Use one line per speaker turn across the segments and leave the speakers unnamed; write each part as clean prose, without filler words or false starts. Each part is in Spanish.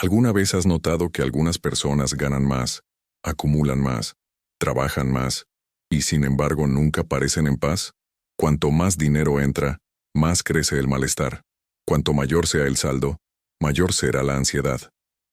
¿Alguna vez has notado que algunas personas ganan más, acumulan más, trabajan más, y sin embargo nunca parecen en paz? Cuanto más dinero entra, más crece el malestar. Cuanto mayor sea el saldo, mayor será la ansiedad.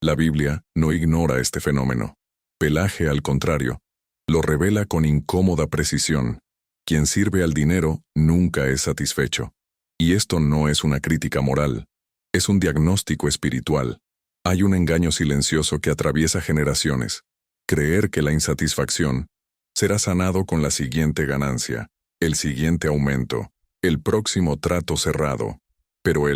La Biblia no ignora este fenómeno. Pelaje, al contrario, lo revela con incómoda precisión. Quien sirve al dinero nunca es satisfecho. Y esto no es una crítica moral, es un diagnóstico espiritual. Hay un engaño silencioso que atraviesa generaciones. Creer que la insatisfacción será sanado con la siguiente ganancia, el siguiente aumento, el próximo trato cerrado. Pero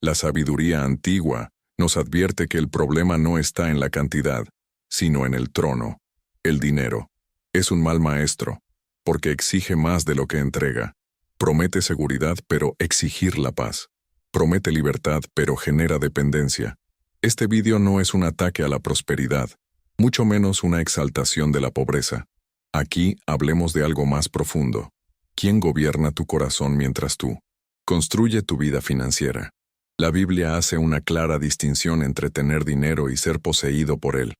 la sabiduría antigua, nos advierte que el problema no está en la cantidad, sino en el trono. El dinero es un mal maestro, porque exige más de lo que entrega. Promete seguridad, pero exigir la paz. Promete libertad, pero genera dependencia. Este vídeo no es un ataque a la prosperidad, mucho menos una exaltación de la pobreza. Aquí hablemos de algo más profundo. ¿Quién gobierna tu corazón mientras tú construye tu vida financiera? La Biblia hace una clara distinción entre tener dinero y ser poseído por él.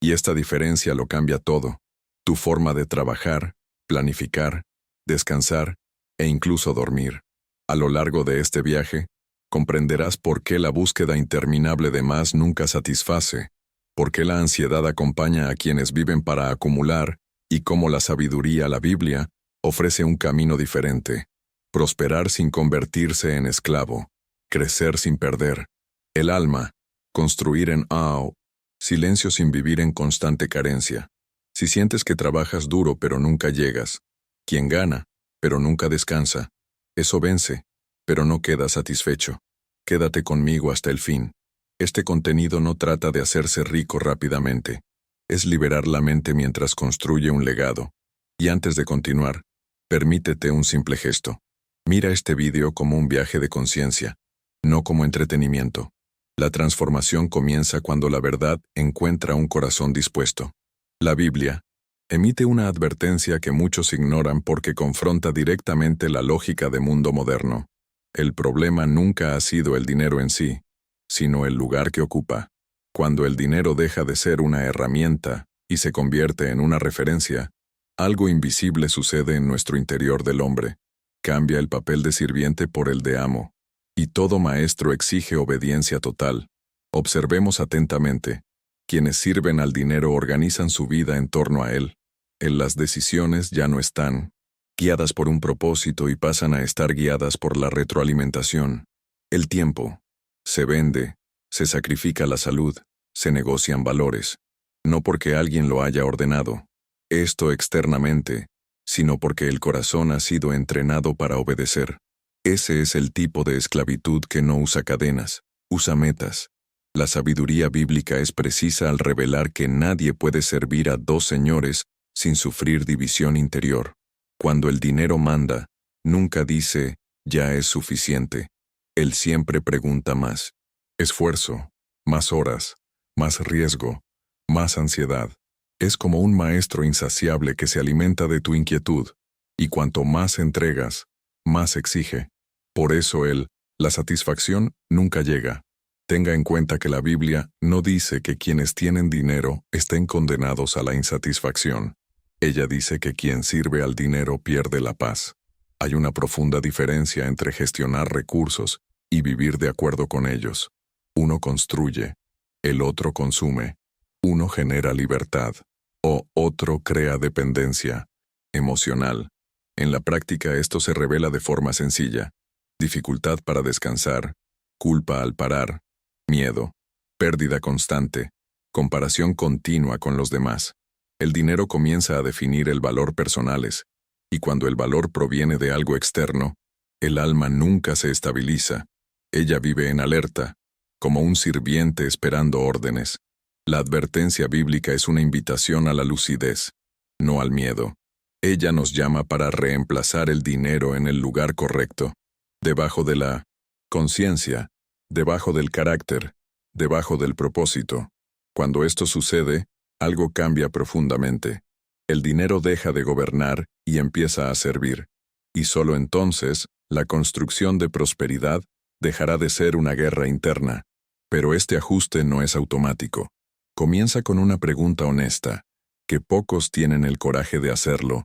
Y esta diferencia lo cambia todo. Tu forma de trabajar, planificar, descansar e incluso dormir. A lo largo de este viaje, comprenderás por qué la búsqueda interminable de más nunca satisface, por qué la ansiedad acompaña a quienes viven para acumular y cómo la sabiduría, la Biblia, ofrece un camino diferente. Prosperar sin convertirse en esclavo, crecer sin perder el alma, construir en silencio sin vivir en constante carencia. Si sientes que trabajas duro pero nunca llegas, quien gana, pero nunca descansa, eso vence, pero no queda satisfecho. Quédate conmigo hasta el fin. Este contenido no trata de hacerse rico rápidamente. Es liberar la mente mientras construye un legado. Y antes de continuar, permítete un simple gesto. Mira este vídeo como un viaje de conciencia, no como entretenimiento. La transformación comienza cuando la verdad encuentra un corazón dispuesto. La Biblia emite una advertencia que muchos ignoran porque confronta directamente la lógica del mundo moderno. El problema nunca ha sido el dinero en sí, sino el lugar que ocupa. Cuando el dinero deja de ser una herramienta y se convierte en una referencia, algo invisible sucede en nuestro interior del hombre. Cambia el papel de sirviente por el de amo. Y todo maestro exige obediencia total. Observemos atentamente. Quienes sirven al dinero organizan su vida en torno a él. Las decisiones ya no están guiadas por un propósito y pasan a estar guiadas por la retroalimentación. El tiempo se vende, se sacrifica la salud, se negocian valores. No porque alguien lo haya ordenado, esto externamente, sino porque el corazón ha sido entrenado para obedecer. Ese es el tipo de esclavitud que no usa cadenas, usa metas. La sabiduría bíblica es precisa al revelar que nadie puede servir a dos señores sin sufrir división interior. Cuando el dinero manda, nunca dice, ya es suficiente. Él siempre pregunta más. Esfuerzo, más horas, más riesgo, más ansiedad. Es como un maestro insaciable que se alimenta de tu inquietud, y cuanto más entregas, más exige. Por eso la satisfacción nunca llega. Tenga en cuenta que la Biblia no dice que quienes tienen dinero estén condenados a la insatisfacción. Ella dice que quien sirve al dinero pierde la paz. Hay una profunda diferencia entre gestionar recursos y vivir de acuerdo con ellos. Uno construye, el otro consume. Uno genera libertad, o otro crea dependencia emocional. En la práctica esto se revela de forma sencilla. Dificultad para descansar, culpa al parar, miedo, pérdida constante, comparación continua con los demás. El dinero comienza a definir el valor personales, y cuando el valor proviene de algo externo, el alma nunca se estabiliza. Ella vive en alerta, como un sirviente esperando órdenes. La advertencia bíblica es una invitación a la lucidez, no al miedo. Ella nos llama para reemplazar el dinero en el lugar correcto, debajo de la conciencia, debajo del carácter, debajo del propósito. Cuando esto sucede, algo cambia profundamente. El dinero deja de gobernar y empieza a servir. Y solo entonces, la construcción de prosperidad dejará de ser una guerra interna. Pero este ajuste no es automático. Comienza con una pregunta honesta, que pocos tienen el coraje de hacerlo,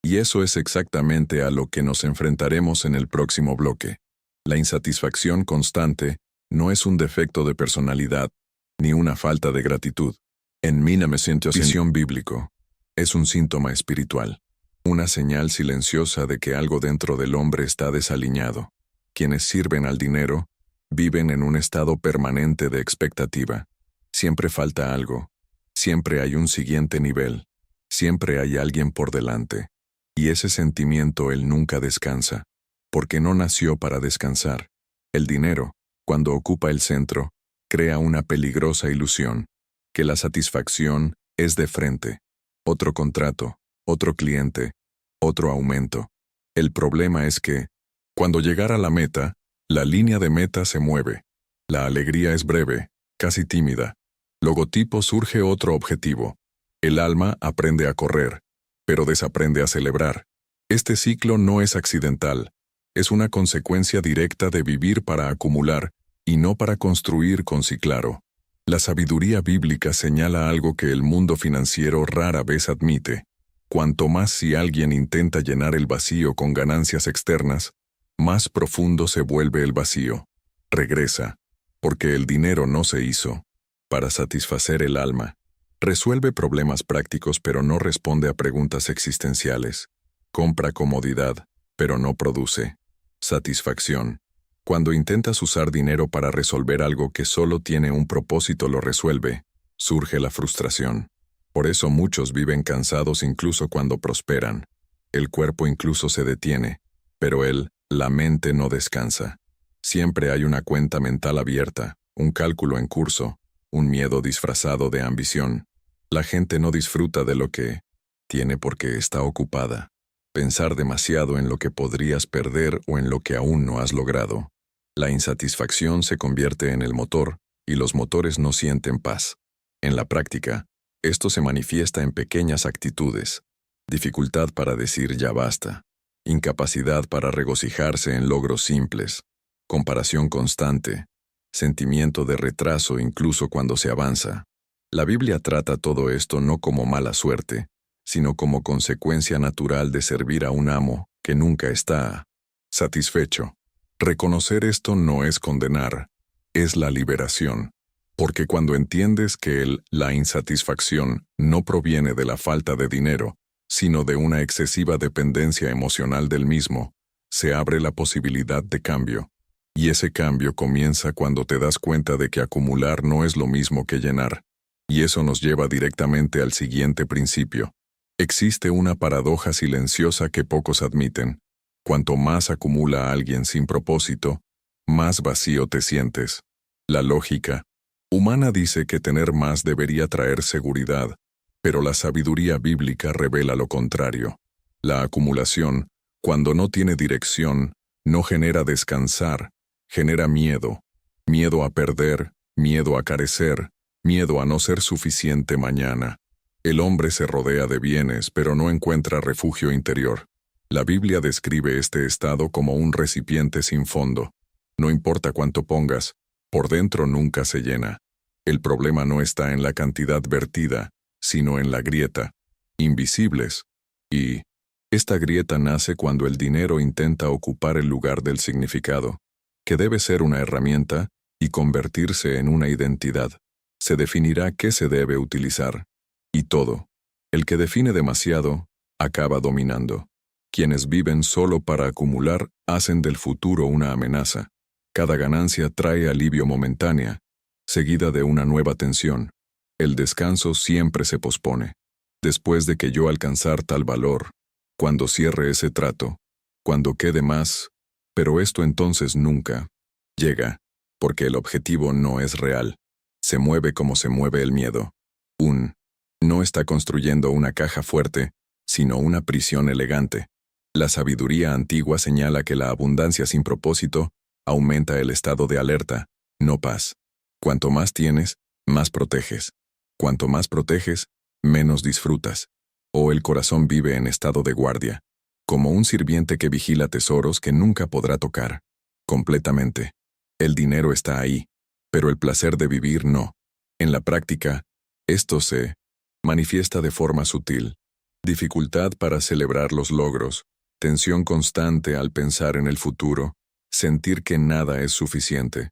y eso es exactamente a lo que nos enfrentaremos en el próximo bloque. La insatisfacción constante no es un defecto de personalidad, ni una falta de gratitud. En Mina me siento visión bíblico. Es un síntoma espiritual, una señal silenciosa de que algo dentro del hombre está desaliñado. Quienes sirven al dinero viven en un estado permanente de expectativa. Siempre falta algo, siempre hay un siguiente nivel, siempre hay alguien por delante. Y ese sentimiento él nunca descansa, porque no nació para descansar. El dinero, cuando ocupa el centro, crea una peligrosa ilusión, que la satisfacción es de frente. Otro contrato, otro cliente, otro aumento. El problema es que, cuando llegar a la meta, la línea de meta se mueve. La alegría es breve, casi tímida. Logotipo surge otro objetivo. El alma aprende a correr, pero desaprende a celebrar. Este ciclo no es accidental, es una consecuencia directa de vivir para acumular y no para construir con sí claro. La sabiduría bíblica señala algo que el mundo financiero rara vez admite. Cuanto más si alguien intenta llenar el vacío con ganancias externas, más profundo se vuelve el vacío. Regresa, porque el dinero no se hizo para satisfacer el alma. Resuelve problemas prácticos pero no responde a preguntas existenciales. Compra comodidad, pero no produce satisfacción. Cuando intentas usar dinero para resolver algo que solo tiene un propósito lo resuelve, surge la frustración. Por eso muchos viven cansados incluso cuando prosperan. El cuerpo incluso se detiene, pero la mente no descansa. Siempre hay una cuenta mental abierta, un cálculo en curso, un miedo disfrazado de ambición. La gente no disfruta de lo que tiene porque está ocupada. Pensar demasiado en lo que podrías perder o en lo que aún no has logrado. La insatisfacción se convierte en el motor, y los motores no sienten paz. En la práctica, esto se manifiesta en pequeñas actitudes. Dificultad para decir ya basta. Incapacidad para regocijarse en logros simples. Comparación constante. Sentimiento de retraso incluso cuando se avanza. La Biblia trata todo esto no como mala suerte, sino como consecuencia natural de servir a un amo que nunca está satisfecho. Reconocer esto no es condenar, es la liberación. Porque cuando entiendes que la insatisfacción no proviene de la falta de dinero, sino de una excesiva dependencia emocional del mismo, se abre la posibilidad de cambio. Y ese cambio comienza cuando te das cuenta de que acumular no es lo mismo que llenar. Y eso nos lleva directamente al siguiente principio. Existe una paradoja silenciosa que pocos admiten. Cuanto más acumula alguien sin propósito, más vacío te sientes. La lógica humana dice que tener más debería traer seguridad, pero la sabiduría bíblica revela lo contrario. La acumulación, cuando no tiene dirección, no genera descansar, genera miedo. Miedo a perder, miedo a carecer, miedo a no ser suficiente mañana. El hombre se rodea de bienes, pero no encuentra refugio interior. La Biblia describe este estado como un recipiente sin fondo. No importa cuánto pongas, por dentro nunca se llena. El problema no está en la cantidad vertida, sino en la grieta, invisibles. Y esta grieta nace cuando el dinero intenta ocupar el lugar del significado, que debe ser una herramienta, y convertirse en una identidad. Se definirá qué se debe utilizar. Y todo. El que define demasiado, acaba dominando. Quienes viven solo para acumular hacen del futuro una amenaza. Cada ganancia trae alivio momentánea, seguida de una nueva tensión. El descanso siempre se pospone. Después de que yo alcanzar tal valor, cuando cierre ese trato, cuando quede más, pero esto entonces nunca llega, porque el objetivo no es real. Se mueve como se mueve el miedo. No está construyendo una caja fuerte, sino una prisión elegante. La sabiduría antigua señala que la abundancia sin propósito aumenta el estado de alerta, no paz. Cuanto más tienes, más proteges. Cuanto más proteges, menos disfrutas. O el corazón vive en estado de guardia, como un sirviente que vigila tesoros que nunca podrá tocar. Completamente. El dinero está ahí, pero el placer de vivir no. En la práctica, esto se manifiesta de forma sutil. Dificultad para celebrar los logros, tensión constante al pensar en el futuro, sentir que nada es suficiente.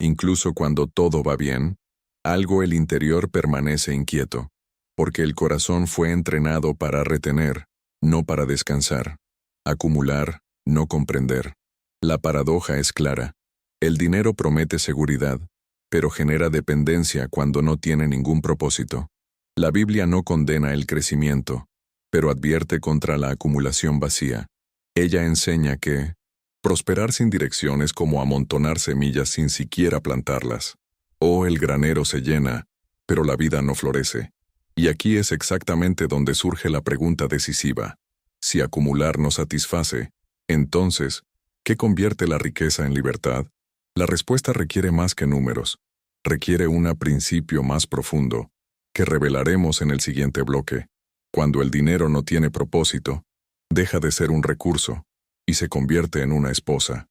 Incluso cuando todo va bien, algo el interior permanece inquieto, porque el corazón fue entrenado para retener, no para descansar. Acumular, no comprender. La paradoja es clara. El dinero promete seguridad, pero genera dependencia cuando no tiene ningún propósito. La Biblia no condena el crecimiento, pero advierte contra la acumulación vacía. Ella enseña que prosperar sin dirección es como amontonar semillas sin siquiera plantarlas. O el granero se llena, pero la vida no florece. Y aquí es exactamente donde surge la pregunta decisiva. Si acumular no satisface, entonces, ¿qué convierte la riqueza en libertad? La respuesta requiere más que números. Requiere un principio más profundo, que revelaremos en el siguiente bloque. Cuando el dinero no tiene propósito, deja de ser un recurso y se convierte en una esposa.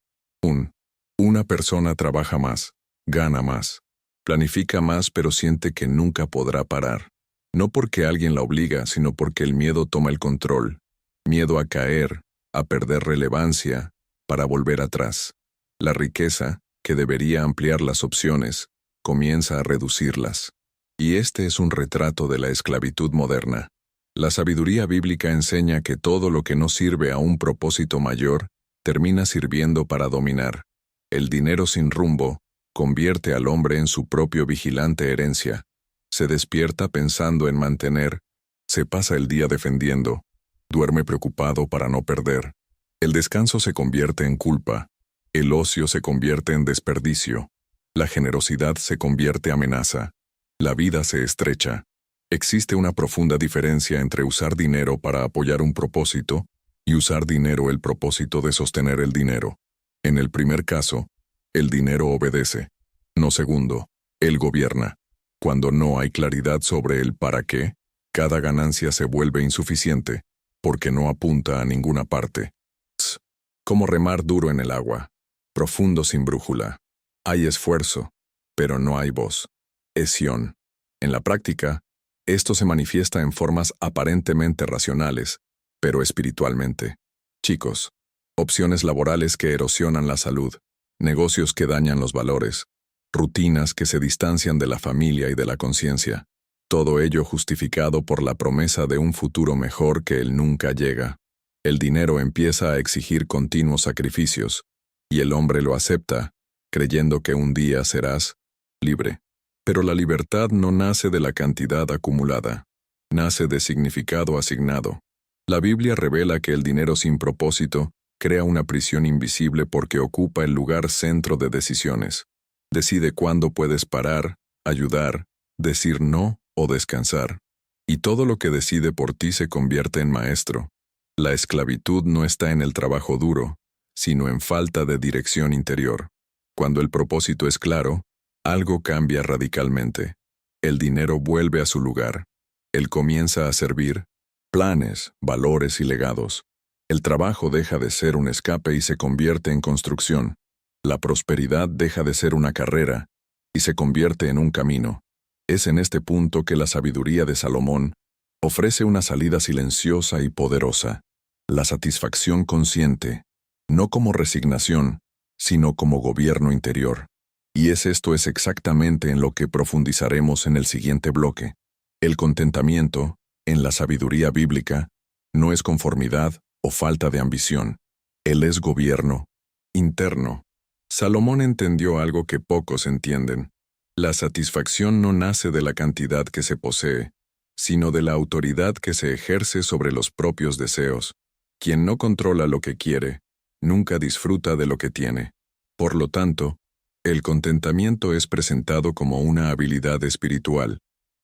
Una persona trabaja más, gana más, planifica más, pero siente que nunca podrá parar. No porque alguien la obliga, sino porque el miedo toma el control. Miedo a caer, a perder relevancia, para volver atrás. La riqueza, que debería ampliar las opciones, comienza a reducirlas. Y este es un retrato de la esclavitud moderna. La sabiduría bíblica enseña que todo lo que no sirve a un propósito mayor, termina sirviendo para dominar. El dinero sin rumbo convierte al hombre en su propio vigilante herencia. Se despierta pensando en mantener, se pasa el día defendiendo, duerme preocupado para no perder. El descanso se convierte en culpa, el ocio se convierte en desperdicio, la generosidad se convierte en amenaza, la vida se estrecha. Existe una profunda diferencia entre usar dinero para apoyar un propósito y usar dinero el propósito de sostener el dinero. En el primer caso, el dinero obedece. No segundo, él gobierna. Cuando no hay claridad sobre el para qué, cada ganancia se vuelve insuficiente, porque no apunta a ninguna parte. Como remar duro en el agua, profundo sin brújula. Hay esfuerzo, pero no hay voz. Esión. En la práctica, esto se manifiesta en formas aparentemente racionales, pero espiritualmente. Chicos, opciones laborales que erosionan la salud, negocios que dañan los valores, rutinas que se distancian de la familia y de la conciencia. Todo ello justificado por la promesa de un futuro mejor que él nunca llega. El dinero empieza a exigir continuos sacrificios, y el hombre lo acepta, creyendo que un día serás libre. Pero la libertad no nace de la cantidad acumulada, nace de significado asignado. La Biblia revela que el dinero sin propósito crea una prisión invisible porque ocupa el lugar centro de decisiones. Decide cuándo puedes parar, ayudar, decir no o descansar. Y todo lo que decide por ti se convierte en maestro. La esclavitud no está en el trabajo duro, sino en falta de dirección interior. Cuando el propósito es claro, algo cambia radicalmente. El dinero vuelve a su lugar. Él comienza a servir planes, valores y legados. El trabajo deja de ser un escape y se convierte en construcción. La prosperidad deja de ser una carrera y se convierte en un camino. Es en este punto que la sabiduría de Salomón ofrece una salida silenciosa y poderosa. La satisfacción consciente, no como resignación, sino como gobierno interior. Y esto es exactamente en lo que profundizaremos en el siguiente bloque. El contentamiento, en la sabiduría bíblica, no es conformidad o falta de ambición. Él es gobierno interno. Salomón entendió algo que pocos entienden. La satisfacción no nace de la cantidad que se posee, sino de la autoridad que se ejerce sobre los propios deseos. Quien no controla lo que quiere, nunca disfruta de lo que tiene. Por lo tanto, el contentamiento es presentado como una habilidad espiritual,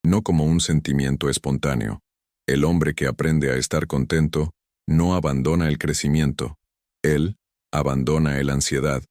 no como un sentimiento espontáneo. El hombre que aprende a estar contento no abandona el crecimiento. Él abandona la ansiedad,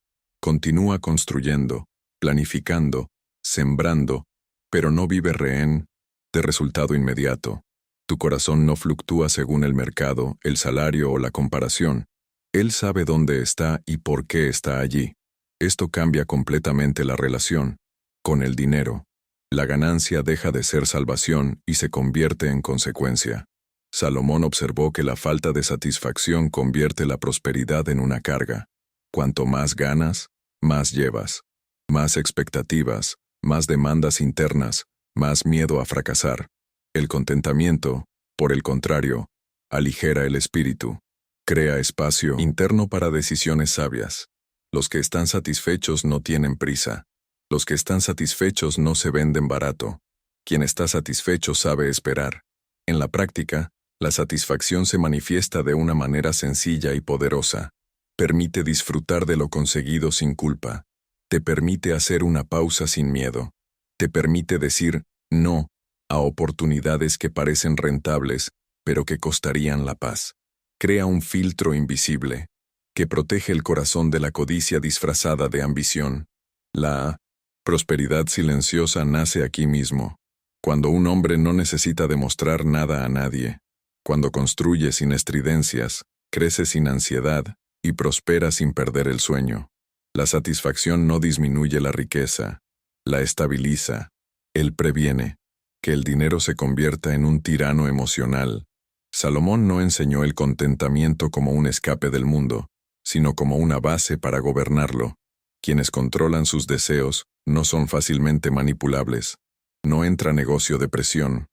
continúa construyendo, planificando, sembrando, pero no vive rehén de resultado inmediato. Tu corazón no fluctúa según el mercado, el salario o la comparación. Él sabe dónde está y por qué está allí. Esto cambia completamente la relación. Con el dinero, la ganancia deja de ser salvación y se convierte en consecuencia. Salomón observó que la falta de satisfacción convierte la prosperidad en una carga. Cuanto más ganas, más llevas. Más expectativas, más demandas internas, más miedo a fracasar. El contentamiento, por el contrario, aligera el espíritu. Crea espacio interno para decisiones sabias. Los que están satisfechos no tienen prisa. Los que están satisfechos no se venden barato. Quien está satisfecho sabe esperar. En la práctica, la satisfacción se manifiesta de una manera sencilla y poderosa. Permite disfrutar de lo conseguido sin culpa. Te permite hacer una pausa sin miedo. Te permite decir no a oportunidades que parecen rentables, pero que costarían la paz. Crea un filtro invisible que protege el corazón de la codicia disfrazada de ambición. La prosperidad silenciosa nace aquí mismo, cuando un hombre no necesita demostrar nada a nadie, cuando construye sin estridencias, crece sin ansiedad y prospera sin perder el sueño. La satisfacción no disminuye la riqueza, la estabiliza. Él previene que el dinero se convierta en un tirano emocional. Salomón no enseñó el contentamiento como un escape del mundo, sino como una base para gobernarlo. Quienes controlan sus deseos no son fácilmente manipulables. No entra negocio de presión.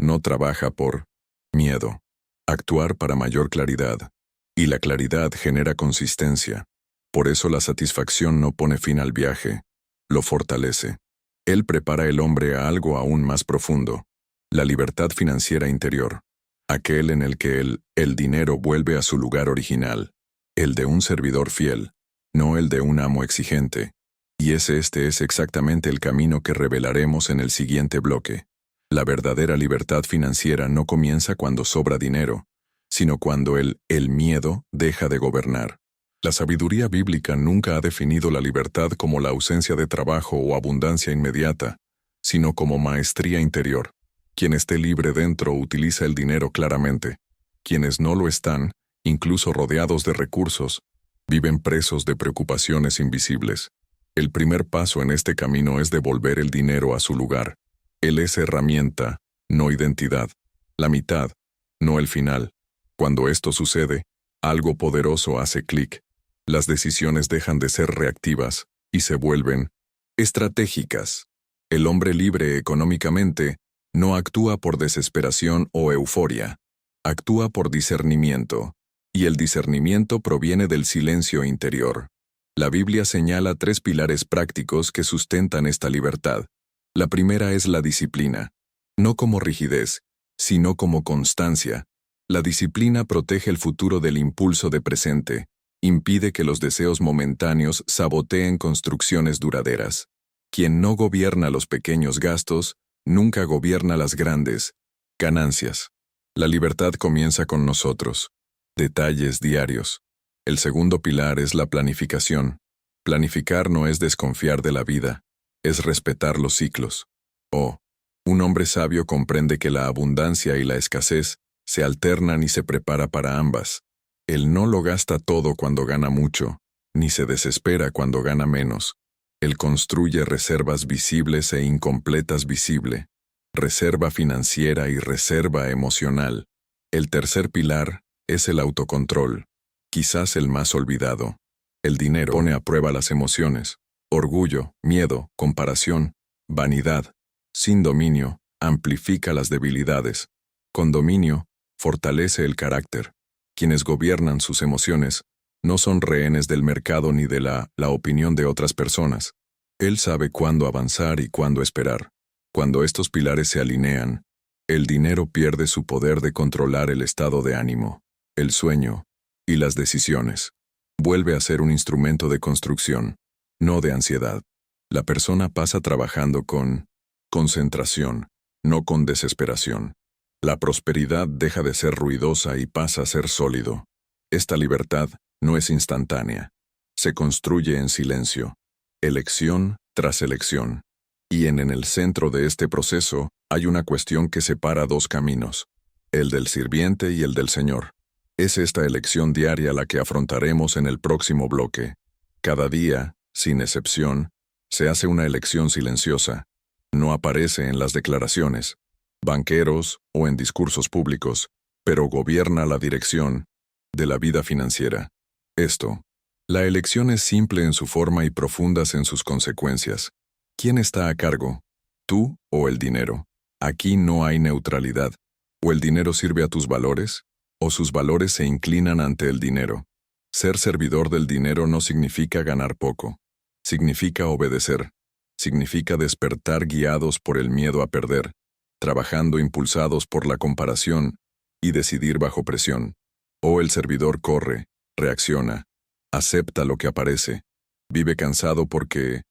No trabaja por miedo. Actuar para mayor claridad. Y la claridad genera consistencia. Por eso la satisfacción no pone fin al viaje, lo fortalece. Él prepara al hombre a algo aún más profundo, la libertad financiera interior, aquel en el que el dinero vuelve a su lugar original, el de un servidor fiel, no el de un amo exigente. Y este es exactamente el camino que revelaremos en el siguiente bloque. La verdadera libertad financiera no comienza cuando sobra dinero, sino cuando el miedo deja de gobernar. La sabiduría bíblica nunca ha definido la libertad como la ausencia de trabajo o abundancia inmediata, sino como maestría interior. Quien esté libre dentro utiliza el dinero claramente. Quienes no lo están, incluso rodeados de recursos, viven presos de preocupaciones invisibles. El primer paso en este camino es devolver el dinero a su lugar. Él es herramienta, no identidad. La mitad, no el final. Cuando esto sucede, algo poderoso hace clic. Las decisiones dejan de ser reactivas y se vuelven estratégicas. El hombre libre económicamente no actúa por desesperación o euforia, actúa por discernimiento, y el discernimiento proviene del silencio interior. La Biblia señala 3 pilares prácticos que sustentan esta libertad. La primera es la disciplina, no como rigidez, sino como constancia. La disciplina protege el futuro del impulso de presente, impide que los deseos momentáneos saboteen construcciones duraderas. Quien no gobierna los pequeños gastos, nunca gobierna las grandes ganancias. La libertad comienza con nosotros. Detalles diarios. El segundo pilar es la planificación. Planificar no es desconfiar de la vida, es respetar los ciclos. Un hombre sabio comprende que la abundancia y la escasez se alternan y se prepara para ambas. Él no lo gasta todo cuando gana mucho, ni se desespera cuando gana menos. Él construye reservas visibles e incompletas visible, reserva financiera y reserva emocional. El tercer pilar es el autocontrol, quizás el más olvidado. El dinero pone a prueba las emociones, orgullo, miedo, comparación, vanidad. Sin dominio, amplifica las debilidades. Con dominio, fortalece el carácter. Quienes gobiernan sus emociones no son rehenes del mercado ni de la opinión de otras personas. Él sabe cuándo avanzar y cuándo esperar. Cuando estos pilares se alinean, el dinero pierde su poder de controlar el estado de ánimo, el sueño y las decisiones. Vuelve a ser un instrumento de construcción, no de ansiedad. La persona pasa trabajando con concentración, no con desesperación. La prosperidad deja de ser ruidosa y pasa a ser sólido. Esta libertad no es instantánea. Se construye en silencio, elección tras elección. Y en el centro de este proceso hay una cuestión que separa 2 caminos, el del sirviente y el del Señor. Es esta elección diaria la que afrontaremos en el próximo bloque. Cada día, sin excepción, Se hace una elección silenciosa. No aparece en las declaraciones, banqueros o en discursos públicos, pero gobierna la dirección de la vida financiera. La elección es simple en su forma y profundas en sus consecuencias. ¿Quién está a cargo? ¿Tú o el dinero? Aquí no hay neutralidad. O el dinero sirve a tus valores, o sus valores se inclinan ante el dinero. Ser servidor del dinero no significa ganar poco. Significa obedecer. Significa despertar guiados por el miedo a perder, trabajando impulsados por la comparación y decidir bajo presión. O el servidor corre, reacciona, acepta lo que aparece, vive cansado porque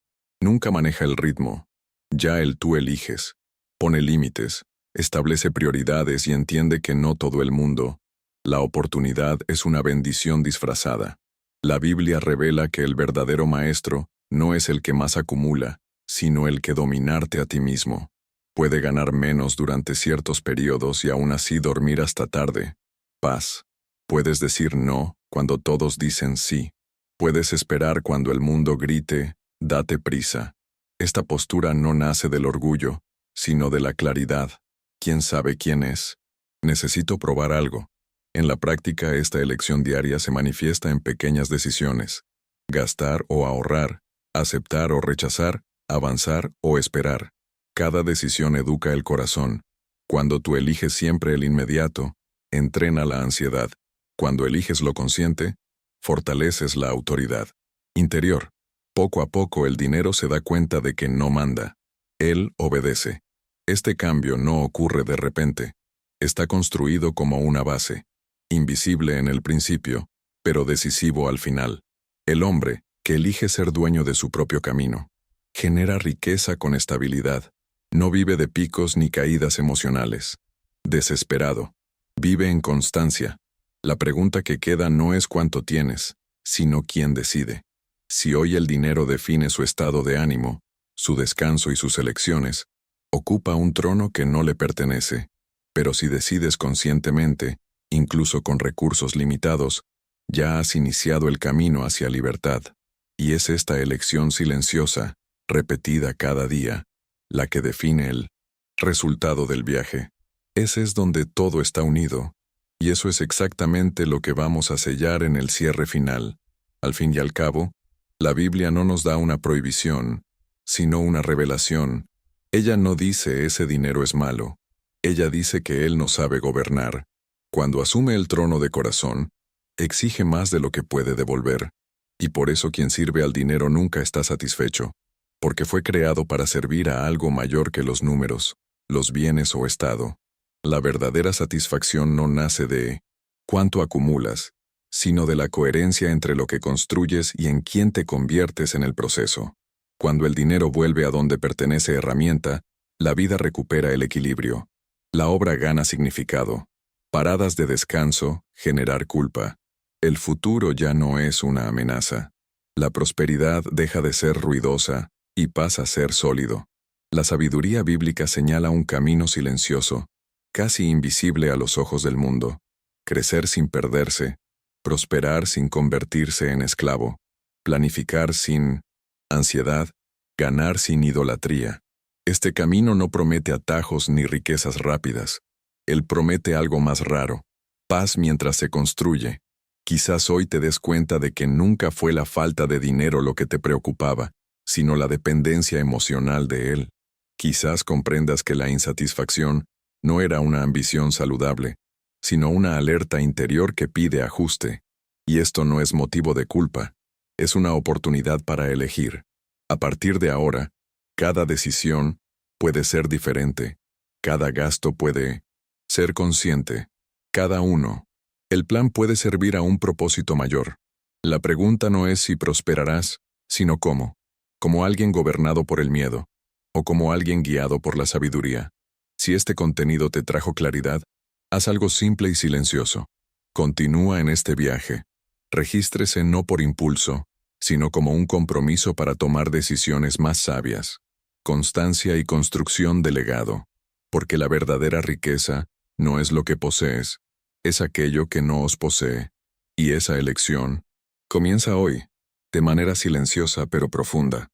nunca maneja el ritmo. Ya tú eliges, pone límites, establece prioridades y entiende que no todo el mundo. La oportunidad es una bendición disfrazada. La Biblia revela que el verdadero maestro no es el que más acumula, sino el que dominarte a ti mismo. Puede ganar menos durante ciertos periodos y aún así dormir hasta tarde. Paz. Puedes decir no cuando todos dicen sí. Puedes esperar cuando el mundo grite, date prisa. Esta postura no nace del orgullo, sino de la claridad. ¿Quién sabe quién es? Necesito probar algo. En la práctica, esta elección diaria se manifiesta en pequeñas decisiones. Gastar o ahorrar, aceptar o rechazar, avanzar o esperar. Cada decisión educa el corazón. Cuando tú eliges siempre el inmediato, entrena la ansiedad. Cuando eliges lo consciente, fortaleces la autoridad interior. Poco a poco el dinero se da cuenta de que no manda. Él obedece. Este cambio no ocurre de repente. Está construido como una base, invisible en el principio, pero decisivo al final. El hombre, que elige ser dueño de su propio camino, genera riqueza con estabilidad. No vive de picos ni caídas emocionales. Desesperado. Vive en constancia. La pregunta que queda no es cuánto tienes, sino quién decide. Si hoy el dinero define su estado de ánimo, su descanso y sus elecciones, ocupa un trono que no le pertenece. Pero si decides conscientemente, incluso con recursos limitados, ya has iniciado el camino hacia libertad. Y es esta elección silenciosa, repetida cada día, la que define el resultado del viaje. Ese es donde todo está unido, y eso es exactamente lo que vamos a sellar en el cierre final. Al fin y al cabo, la Biblia no nos da una prohibición, sino una revelación. Ella no dice ese dinero es malo. Ella dice que él no sabe gobernar. Cuando asume el trono de corazón, exige más de lo que puede devolver. Y por eso quien sirve al dinero nunca está satisfecho, porque fue creado para servir a algo mayor que los números, los bienes o estado. La verdadera satisfacción no nace de cuánto acumulas, sino de la coherencia entre lo que construyes y en quién te conviertes en el proceso. Cuando el dinero vuelve a donde pertenece herramienta, la vida recupera el equilibrio. La obra gana significado. Paradas de descanso, generar culpa. El futuro ya no es una amenaza. La prosperidad deja de ser ruidosa y pasa a ser sólido. La sabiduría bíblica señala un camino silencioso, casi invisible a los ojos del mundo. Crecer sin perderse, prosperar sin convertirse en esclavo, planificar sin ansiedad, ganar sin idolatría. Este camino no promete atajos ni riquezas rápidas. Él promete algo más raro, paz mientras se construye. Quizás hoy te des cuenta de que nunca fue la falta de dinero lo que te preocupaba, sino la dependencia emocional de él. Quizás comprendas que la insatisfacción no era una ambición saludable, sino una alerta interior que pide ajuste. Y esto no es motivo de culpa, es una oportunidad para elegir. A partir de ahora, cada decisión puede ser diferente, cada gasto puede ser consciente, cada uno. El plan puede servir a un propósito mayor. La pregunta no es si prosperarás, sino cómo. Como alguien gobernado por el miedo, o como alguien guiado por la sabiduría. Si este contenido te trajo claridad, haz algo simple y silencioso. Continúa en este viaje. Regístrese no por impulso, sino como un compromiso para tomar decisiones más sabias. Constancia y construcción de legado. Porque la verdadera riqueza no es lo que posees, es aquello que no os posee. Y esa elección comienza hoy, de manera silenciosa pero profunda.